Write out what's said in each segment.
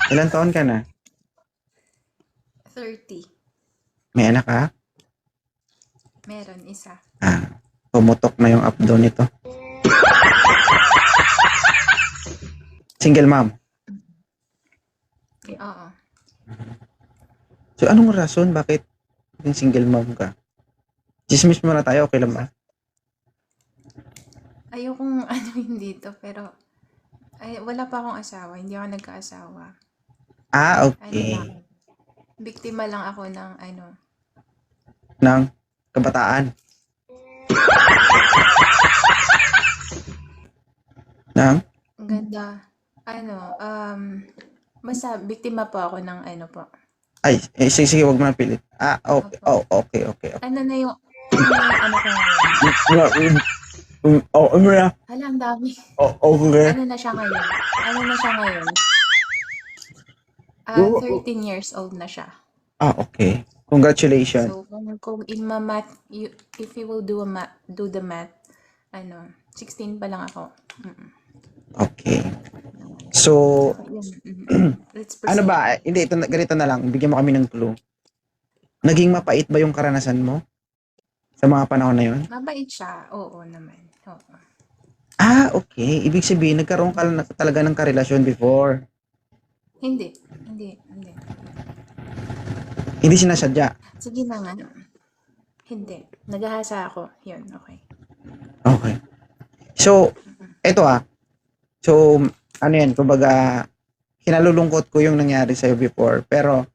Ilan taon ka na? 30. May anak ka? Meron isa. Pumutok na yung abdo nito. Single mom. Oo. So, anong rason bakit yung single mom ka? Chismis muna tayo, okay lang ba? Ayokong anuhin dito, pero wala pa akong asawa. Hindi ako nagkaasawa. Ano lang, Okay. biktima lang ako ng Ng kabataan. Ng? ang ganda. Basta biktima po ako ng po. Ay, sige, wag mo na pilit. Okay. Opo. Okay. Ano na yung ano ko ngayon? Ano na? Hala, ang dami. Okay. Ano na siya ngayon? 13 years old na siya. Okay. Congratulations. So, kung if you will do the math, 16 pa lang ako. Okay. So, Let's ano proceed. ba? Hindi, ganito na lang. Bigyan mo kami ng clue. Naging mapait ba yung karanasan mo? Sa mga panahon na yun? Mabait siya. Oo naman. Oo. Okay. Ibig sabihin, nagkaroon ka talaga ng karelasyon before. Hindi. Hindi sinasadya. Sige na nga. Hindi. Naghahasa ako. Yun, okay. Okay. So, eto So, ano yan, kumbaga, kinalulungkot ko yung nangyari sa'yo before. Pero,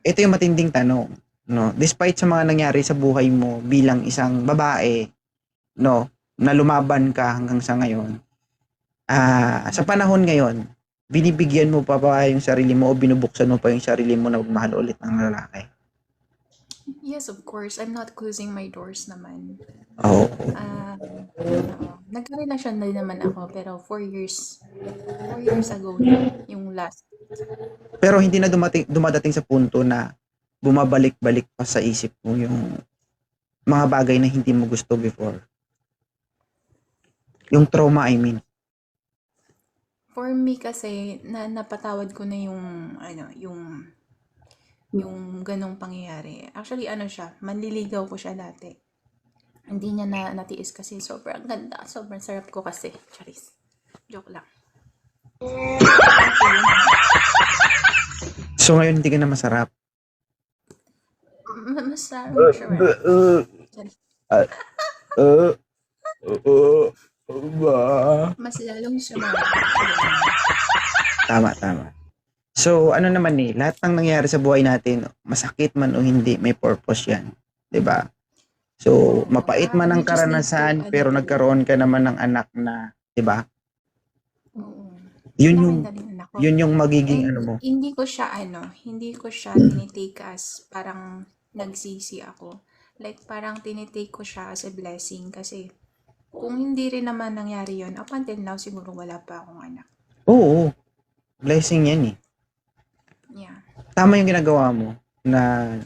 ito yung matinding tanong. No? Despite sa mga nangyari sa buhay mo bilang isang babae, no, na lumaban ka hanggang sa ngayon, sa panahon ngayon, binibigyan mo pa ba yung sarili mo o binubuksan mo pa yung sarili mo na magmahal ulit ng lalaki? Yes, of course. I'm not closing my doors naman. Oo. Nagkarelasyon na naman ako, pero 4 years ago na yung last. Pero hindi na dumadating sa punto na bumabalik-balik pa sa isip mo yung mga bagay na hindi mo gusto before. Yung trauma, I mean. For me kasi, napatawad ko na yung ganong pangyayari. Actually, siya, manliligaw ko siya dati. Hindi niya na natiis kasi sobrang ganda. Sobrang sarap ko kasi. Charis. Joke lang. So ngayon hindi ka na masarap. Masarap siya. Mas lalong siya. Tama. So ano naman lahat ng nangyari sa buhay natin, masakit man o hindi, may purpose yan. 'Di ba? So, mapait man ang karanasan, pero nagkaroon ka naman ng anak na, 'di ba? Oo. Yun yung magiging mo. Hindi ko siya tinitake as parang nagsisi ako. Like, parang tinitake ko siya as a blessing kasi kung hindi rin naman nangyari yun, up until now, siguro wala pa akong anak. Oo. Blessing yan Yeah. Tama yung ginagawa mo na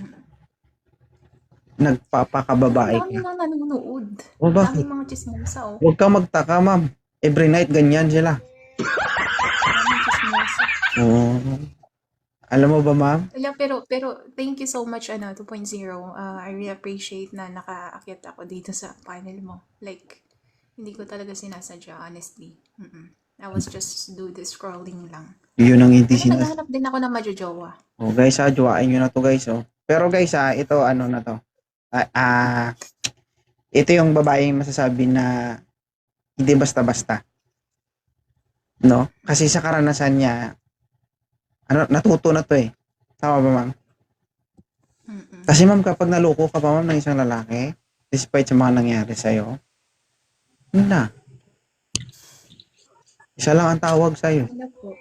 nagpapakababae ka. Ang dami na nanonood. Bakit? Dami mga chismosa, Huwag kang magtaka, ma'am. Every night, ganyan sila. Dami chismosa. Alam mo ba, ma'am? Pero thank you so much, 2.0. I really appreciate na nakaakyat ako dito sa panel mo. Like, hindi ko talaga sinasadya, honestly. I was just do the scrolling lang. Yun ang hindi Pero naghahanap din ako ng majojowa. Guys, jowain nyo na to, guys, Pero guys, ito, na to. Ito yung babaeng masasabi na hindi basta-basta. No? Kasi sa karanasan niya, natuto na to Tama ba, ma'am? Kasi ma'am, kapag naloko ka pa, ma'am, ng isang lalaki, despite sa mga nangyari sa'yo, yun na. Isa lang ang tawag sa'yo. Ano po?